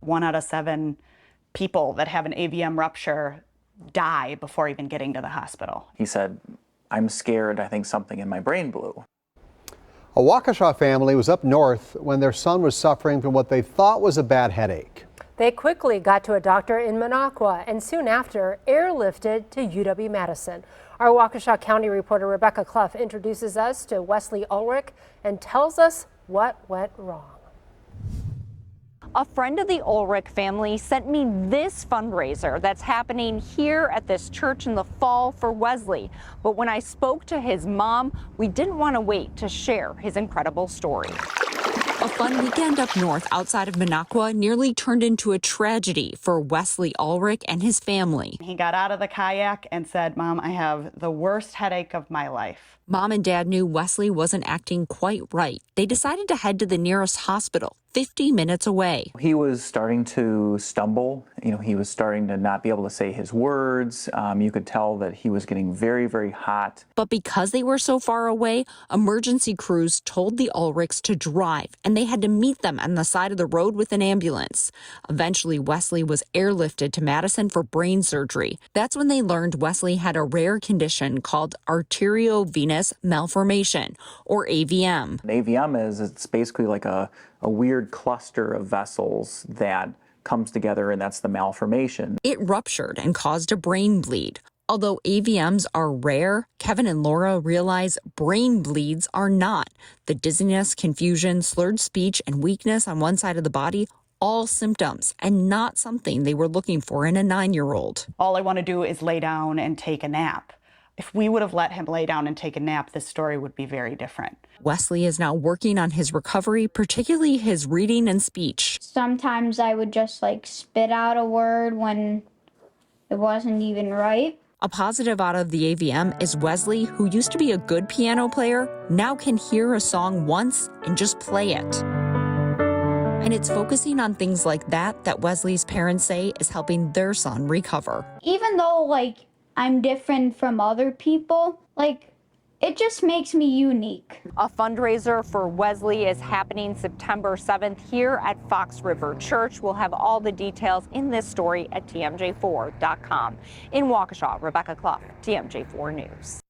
1 out of 7 people that have an AVM rupture die before even getting to the hospital. He said, "I'm scared. I think something in my brain blew." A Waukesha family was up north when their son was suffering from what they thought was a bad headache. They quickly got to a doctor in Minnequa and soon after airlifted to UW-Madison. Our Waukesha County reporter Rebecca Clough introduces us to Wesley Ulrich and tells us what went wrong. A friend of the Ulrich family sent me this fundraiser that's happening here at this church in the fall for Wesley. But when I spoke to his mom, we didn't want to wait to share his incredible story. A fun weekend up north outside of Minnequa nearly turned into a tragedy for Wesley Ulrich and his family. He got out of the kayak and said, "Mom, I have the worst headache of my life." Mom and Dad knew Wesley wasn't acting quite right. They decided to head to the nearest hospital, 50 minutes away. He was starting to stumble. He was starting to not be able to say his words. You could tell that he was getting very, very hot. But because they were so far away, emergency crews told the Ulrichs to drive, and they had to meet them on the side of the road with an ambulance. Eventually, Wesley was airlifted to Madison for brain surgery. That's when they learned Wesley had a rare condition called arteriovenous malformation, or AVM. AVM it's basically like a weird cluster of vessels that comes together, and that's the malformation. It ruptured and caused a brain bleed. Although AVMs are rare, Kevin and Laura realize brain bleeds are not. The dizziness, confusion, slurred speech, and weakness on one side of the body, all symptoms and not something they were looking for in a 9-year-old. All I want to do is lay down and take a nap. If we would have let him lay down and take a nap, this story would be very different. Wesley is now working on his recovery, particularly his reading and speech. Sometimes I would just spit out a word when it wasn't even right. A positive out of the AVM is Wesley, who used to be a good piano player, now can hear a song once and just play it. And it's focusing on things like that Wesley's parents say is helping their son recover. Even though I'm different from other people, it just makes me unique. A fundraiser for Wesley is happening September 7th here at Fox River Church. We'll have all the details in this story at tmj4.com. In Waukesha, Rebecca Clough, TMJ4 News.